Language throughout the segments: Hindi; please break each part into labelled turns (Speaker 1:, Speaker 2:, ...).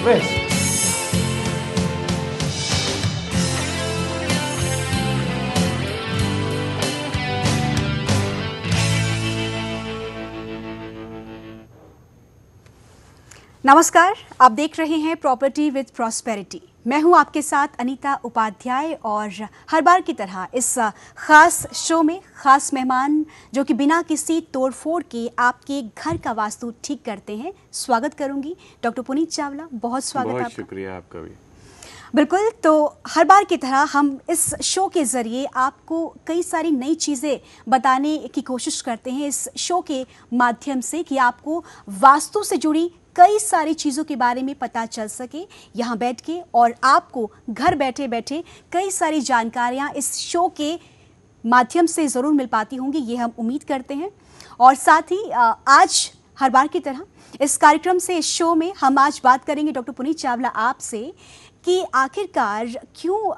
Speaker 1: वेस्ट।
Speaker 2: नमस्कार, आप देख रहे हैं प्रॉपर्टी विद प्रॉस्पेरिटी। मैं हूं आपके साथ अनीता उपाध्याय और हर बार की तरह इस खास शो में खास मेहमान जो कि बिना किसी तोड़फोड़ के आपके घर का वास्तु ठीक करते हैं, स्वागत करूंगी डॉक्टर पुनीत चावला। बहुत स्वागत आपका।
Speaker 3: बहुत शुक्रिया आपका भी।
Speaker 2: बिल्कुल, तो हर बार की तरह हम इस शो के ज़रिए आपको कई सारी नई चीज़ें बताने की कोशिश करते हैं इस शो के माध्यम से कि आपको वास्तु से जुड़ी कई सारी चीज़ों के बारे में पता चल सके यहाँ बैठ के, और आपको घर बैठे बैठे कई सारी जानकारियाँ इस शो के माध्यम से ज़रूर मिल पाती होंगी, ये हम उम्मीद करते हैं। और साथ ही आज हर बार की तरह इस कार्यक्रम से, इस शो में हम आज बात करेंगे डॉक्टर पुनीत चावला आपसे कि आखिरकार क्यों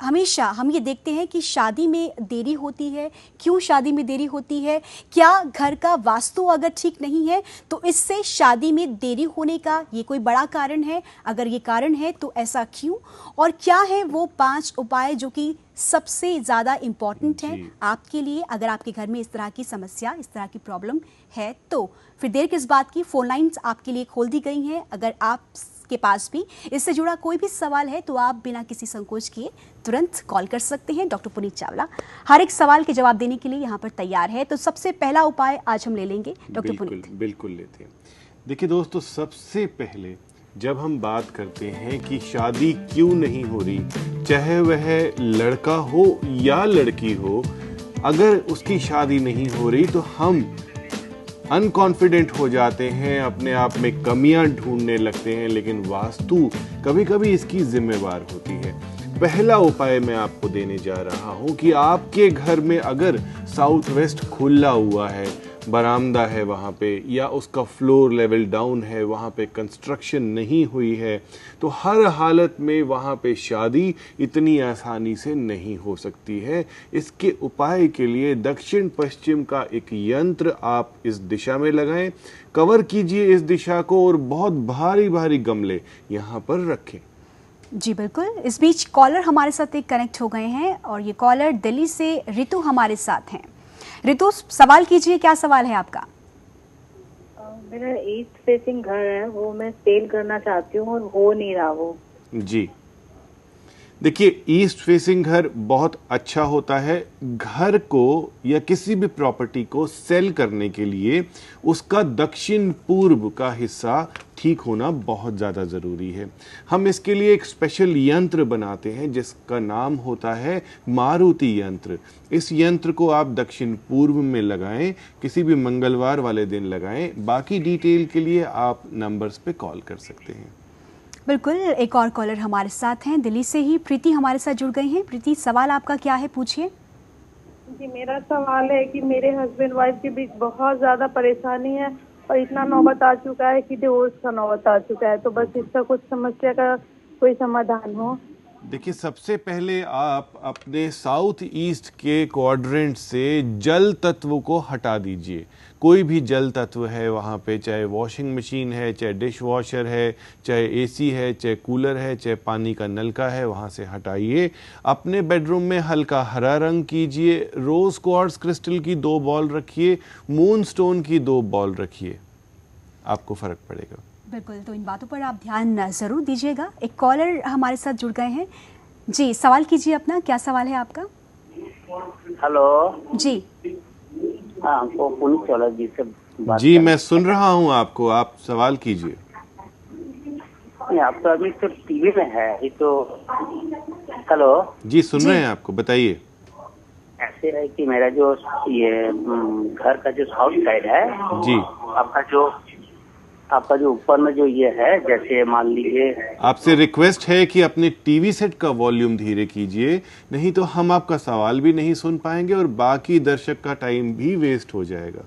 Speaker 2: हमेशा हम ये देखते हैं कि शादी में देरी होती है, क्यों शादी में देरी होती है, क्या घर का वास्तु अगर ठीक नहीं है तो इससे शादी में देरी होने का ये कोई बड़ा कारण है? अगर ये कारण है तो ऐसा क्यों, और क्या है वो 5 उपाय जो कि सबसे ज़्यादा इम्पॉर्टेंट हैं आपके लिए अगर आपके घर में इस तरह की समस्या, इस तरह की प्रॉब्लम है तो? फिर देर किस बात की, फोन लाइन्स आपके लिए खोल दी गई हैं। अगर आप के पास भी इससे जुड़ा कोई भी सवाल है तो आप बिना किसी संकोच किए तुरंत कॉल कर सकते हैं। डॉक्टर पुनीत चावला हर एक सवाल के जवाब देने के लिए यहाँ पर तैयार है। तो सबसे पहला उपाय आज हम ले लेंगे डॉक्टर पुनीत।
Speaker 3: बिल्कुल लेते हैं। देखिए दोस्तों, सबसे पहले जब हम बात करते हैं कि शादी क्यों नहीं हो रही, चाहे वह लड़का हो या लड़की हो, अगर उसकी शादी नहीं हो रही तो हम अनकॉन्फिडेंट हो जाते हैं, अपने आप में कमियां ढूंढने लगते हैं, लेकिन वास्तु कभी कभी इसकी जिम्मेवार होती है। पहला उपाय मैं आपको देने जा रहा हूं कि आपके घर में अगर साउथ वेस्ट खुला हुआ है, बरामदा है वहाँ पे, या उसका फ्लोर लेवल डाउन है, वहाँ पे कंस्ट्रक्शन नहीं हुई है, तो हर हालत में वहाँ पे शादी इतनी आसानी से नहीं हो सकती है। इसके उपाय के लिए दक्षिण पश्चिम का एक यंत्र आप इस दिशा में लगाएं, कवर कीजिए इस दिशा को, और बहुत भारी भारी गमले यहाँ पर रखें।
Speaker 2: जी बिल्कुल। इस बीच कॉलर हमारे साथ एक कनेक्ट हो गए हैं और ये कॉलर दिल्ली से ऋतु हमारे साथ हैं। ऋतु, सवाल कीजिए, क्या सवाल है आपका?
Speaker 4: मेरा ईस्ट फेसिंग घर है, वो मैं सेल करना चाहती हूँ और हो नहीं रहा वो।
Speaker 3: जी देखिए, ईस्ट फेसिंग घर बहुत अच्छा होता है। घर को या किसी भी प्रॉपर्टी को सेल करने के लिए उसका दक्षिण पूर्व का हिस्सा ठीक होना बहुत ज़्यादा ज़रूरी है। हम इसके लिए एक स्पेशल यंत्र बनाते हैं जिसका नाम होता है मारुति यंत्र। इस यंत्र को आप दक्षिण पूर्व में लगाएं, किसी भी मंगलवार वाले दिन लगाएं। बाकी डिटेल के लिए आप नंबर्स पे कॉल कर सकते हैं।
Speaker 2: बिल्कुल। एक और कॉलर हमारे साथ हैं दिल्ली से ही, प्रीति हमारे साथ जुड़ गई हैं। प्रीति, सवाल आपका क्या है, पूछिए।
Speaker 4: जी, मेरा सवाल है कि मेरे हस्बैंड वाइफ के बीच बहुत ज्यादा परेशानी है और इतना नौबत आ चुका है कि डिवोर्स का नौबत आ चुका है, तो बस इसका कुछ समस्या का कोई समाधान हो।
Speaker 3: देखिए, सबसे पहले आप अपने साउथ ईस्ट के क्वाड्रेंट से जल तत्व को हटा दीजिए। कोई भी जल तत्व है वहाँ पे, चाहे वॉशिंग मशीन है, चाहे डिश वॉशर है, चाहे एसी है, चाहे कूलर है, चाहे पानी का नलका है, वहाँ से हटाइए। अपने बेडरूम में हल्का हरा रंग कीजिए, रोज क्वार्ट्ज क्रिस्टल की 2 बॉल रखिए, मून स्टोन की 2 बॉल रखिए, आपको फर्क पड़ेगा।
Speaker 2: बिल्कुल, तो इन बातों पर आप ध्यान जरूर दीजिएगा। एक कॉलर हमारे साथ जुड़ गए हैं। जी, सवाल कीजिए अपना, क्या सवाल है आपका?
Speaker 5: हेलो
Speaker 2: जी।
Speaker 5: हाँ, हमको पुनीत चावला जी से बात
Speaker 3: जी, मैं सुन रहा हूँ आपको, आप सवाल कीजिए।
Speaker 5: आप तो अभी तो टीवी में है ये तो। हेलो
Speaker 3: जी, सुन रहे हैं आपको, बताइए।
Speaker 5: ऐसे है कि मेरा जो ये घर का जो साउथ साइड है
Speaker 3: जी,
Speaker 5: आपका जो ऊपर में जो ये है, जैसे मान लीजिए,
Speaker 3: आपसे रिक्वेस्ट है कि अपने टीवी सेट का वॉल्यूम धीरे कीजिए, नहीं तो हम आपका सवाल भी नहीं सुन पाएंगे और बाकी दर्शक का टाइम भी वेस्ट हो जाएगा।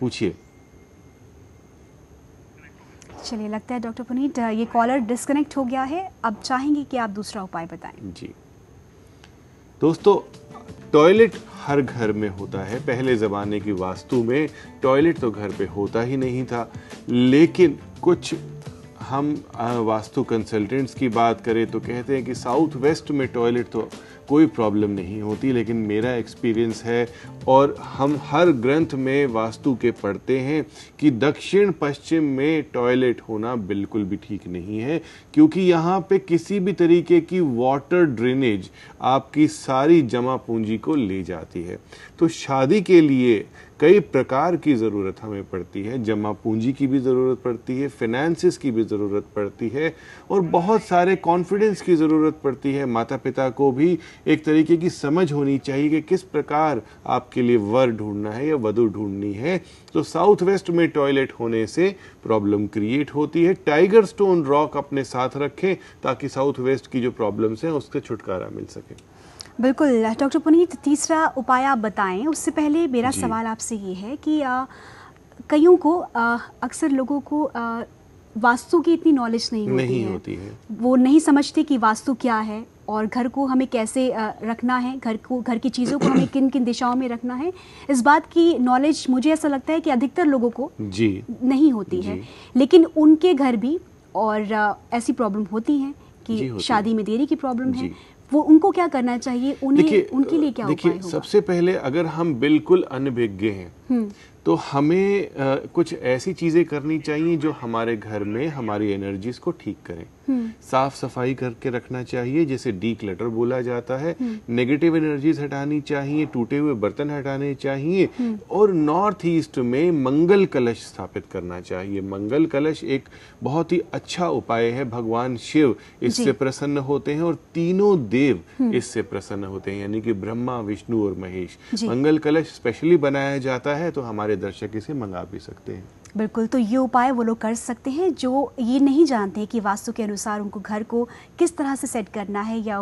Speaker 3: पूछिए।
Speaker 2: चलिए, लगता है डॉक्टर पुनीत ये कॉलर डिस्कनेक्ट हो गया है। अब चाहेंगे कि आप दूसरा उपाय बताएं।
Speaker 3: जी दोस्तों, टॉयलेट हर घर में होता है। पहले ज़माने की वास्तु में टॉयलेट तो घर पे होता ही नहीं था, लेकिन कुछ हम वास्तु कंसल्टेंट्स की बात करें तो कहते हैं कि साउथ वेस्ट में टॉयलेट तो कोई प्रॉब्लम नहीं होती, लेकिन मेरा एक्सपीरियंस है और हम हर ग्रंथ में वास्तु के पढ़ते हैं कि दक्षिण पश्चिम में टॉयलेट होना बिल्कुल भी ठीक नहीं है, क्योंकि यहाँ पे किसी भी तरीके की वाटर ड्रेनेज आपकी सारी जमा पूंजी को ले जाती है। तो शादी के लिए कई प्रकार की ज़रूरत हमें पड़ती है, जमा पूंजी की भी ज़रूरत पड़ती है, फिनेंसेस की भी ज़रूरत पड़ती है और बहुत सारे कॉन्फिडेंस की ज़रूरत पड़ती है। माता पिता को भी एक तरीके की समझ होनी चाहिए कि किस प्रकार आपके लिए वर ढूंढना है या वधू ढूंढनी है। तो साउथ वेस्ट में टॉयलेट होने से प्रॉब्लम क्रिएट होती है। टाइगर स्टोन रॉक अपने साथ रखें ताकि साउथ वेस्ट की जो प्रॉब्लम्स हैं उससे छुटकारा मिल सके।
Speaker 2: बिल्कुल डॉक्टर पुनीत, तीसरा उपाय आप बताएं। उससे पहले मेरा सवाल आपसे ये है कि कईयों को अक्सर लोगों को वास्तु की इतनी नॉलेज नहीं होती है। वो नहीं समझते कि वास्तु क्या है और घर को हमें कैसे रखना है, घर की चीज़ों को हमें किन किन दिशाओं में रखना है। इस बात की नॉलेज मुझे ऐसा लगता है कि अधिकतर लोगों को नहीं होती है, लेकिन उनके घर भी और ऐसी प्रॉब्लम होती है कि शादी में देरी की प्रॉब्लम है। वो उनको क्या करना चाहिए, उन्हें उनके लिए क्या उपाय होगा?
Speaker 3: सबसे पहले अगर हम बिल्कुल अनभिज्ञ हैं तो हमें कुछ ऐसी चीजें करनी चाहिए जो हमारे घर में हमारी एनर्जीज को ठीक करें। साफ सफाई करके रखना चाहिए, जैसे डी क्लटर बोला जाता है। नेगेटिव एनर्जीज हटानी चाहिए, टूटे हुए बर्तन हटाने चाहिए और नॉर्थ ईस्ट में मंगल कलश स्थापित करना चाहिए। मंगल कलश एक बहुत ही अच्छा उपाय है। भगवान शिव इससे प्रसन्न होते हैं और तीनों देव इससे प्रसन्न होते हैं, यानी कि ब्रह्मा, विष्णु और महेश। मंगल कलश स्पेशली बनाया जाता है, तो हमारे दर्शक इसे मंगा भी सकते हैं।
Speaker 2: बिल्कुल, तो ये उपाय वो लोग कर सकते हैं जो ये नहीं जानते कि वास्तु के अनुसार उनको घर को किस तरह से सेट करना है या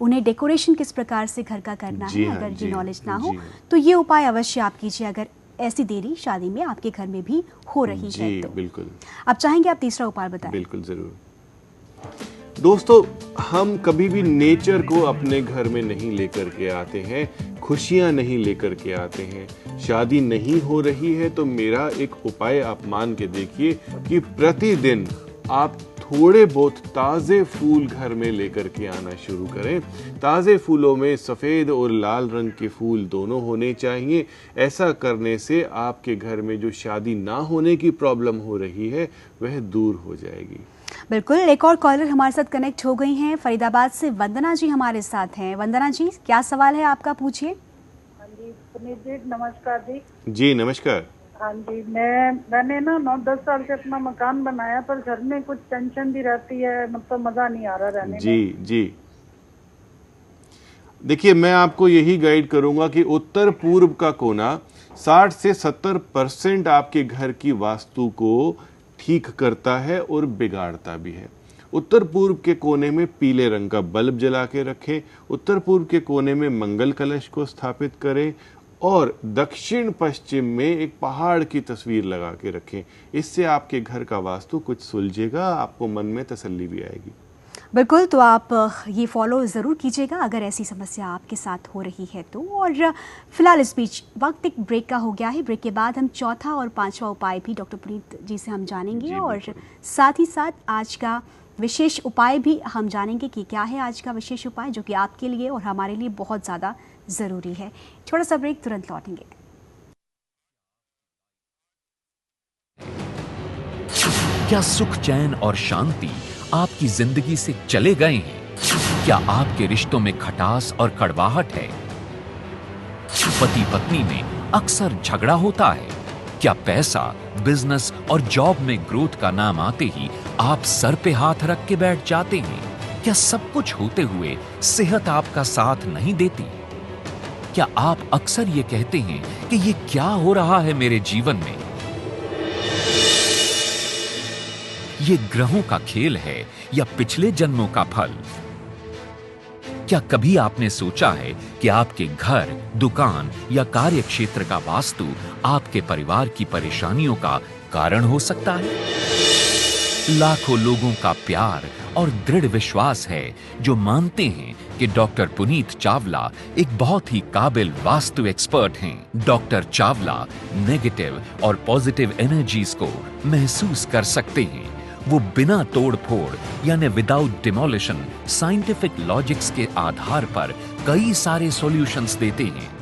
Speaker 2: उन्हें डेकोरेशन किस प्रकार से घर का करना है। अगर ये नॉलेज ना हो तो ये उपाय अवश्य आप कीजिए, अगर ऐसी देरी शादी में आपके घर में भी हो रही है तो।
Speaker 3: बिल्कुल।
Speaker 2: आप चाहेंगे आप तीसरा उपाय बताएं?
Speaker 3: बिल्कुल, जरूर। दोस्तों, हम कभी भी नेचर को अपने घर में नहीं लेकर के आते हैं, खुशियां नहीं लेकर के आते हैं। शादी नहीं हो रही है तो मेरा एक उपाय आप मान के देखिए कि प्रतिदिन आप थोड़े बहुत ताज़े फूल घर में लेकर के आना शुरू करें। ताज़े फूलों में सफ़ेद और लाल रंग के फूल दोनों होने चाहिए। ऐसा करने से आपके घर में जो शादी ना होने की प्रॉब्लम हो रही है वह दूर हो जाएगी।
Speaker 2: बिल्कुल, एक और कॉलर हमारे साथ कनेक्ट हो गई हैं। फरीदाबाद से वंदना जी हमारे साथ हैं। वंदना जी, क्या सवाल है आपका, पूछिए।
Speaker 4: हाँ जी, पुनीत जी नमस्कार जी।
Speaker 3: जी नमस्कार।
Speaker 4: हाँ जी, मैंने ना 9-10 साल से अपना मकान बनाया, पर घर में कुछ टेंशन भी रहती है, मतलब मजा नहीं आ रहा रहने में।
Speaker 3: जी देखिए, मैं आपको यही गाइड करूंगा कि उत्तर पूर्व का कोना 60 से 70% आपके घर की वास्तु को ठीक करता है और बिगाड़ता भी है। उत्तर पूर्व के कोने में पीले रंग का बल्ब जला के रखें, उत्तर पूर्व के कोने में मंगल कलश को स्थापित करें और दक्षिण पश्चिम में एक पहाड़ की तस्वीर लगा के रखें। इससे आपके घर का वास्तु कुछ सुलझेगा, आपको मन में तसल्ली भी आएगी।
Speaker 2: बिल्कुल, तो आप ये फॉलो ज़रूर कीजिएगा अगर ऐसी समस्या आपके साथ हो रही है तो। और फिलहाल इस बीच वक्त एक ब्रेक का हो गया है। ब्रेक के बाद हम चौथा और पांचवा उपाय भी डॉक्टर पुनीत जी से हम जानेंगे और साथ ही साथ आज का विशेष उपाय भी हम जानेंगे कि क्या है आज का विशेष उपाय जो कि आपके लिए और हमारे लिए बहुत ज़्यादा ज़रूरी है। छोटा सा ब्रेक, तुरंत लौटेंगे।
Speaker 1: क्या सुख, चैन और शांति आपकी जिंदगी से चले गए हैं? क्या आपके रिश्तों में खटास और कड़वाहट है? पति पत्नी में अक्सर झगड़ा होता है? क्या पैसा, बिजनेस और जॉब में ग्रोथ का नाम आते ही आप सर पे हाथ रख के बैठ जाते हैं? क्या सब कुछ होते हुए सेहत आपका साथ नहीं देती? क्या आप अक्सर ये कहते हैं कि ये क्या हो रहा है मेरे जीवन में? ये ग्रहों का खेल है या पिछले जन्मों का फल? क्या कभी आपने सोचा है कि आपके घर, दुकान या कार्य क्षेत्र का वास्तु आपके परिवार की परेशानियों का कारण हो सकता है? लाखों लोगों का प्यार और दृढ़ विश्वास है जो मानते हैं कि डॉक्टर पुनीत चावला एक बहुत ही काबिल वास्तु एक्सपर्ट हैं। डॉक्टर चावला नेगेटिव और पॉजिटिव एनर्जीज को महसूस कर सकते हैं। वो बिना तोड़ फोड़ यानी विदाउट डिमोलिशन साइंटिफिक लॉजिक्स के आधार पर कई सारे सॉल्यूशंस देते हैं।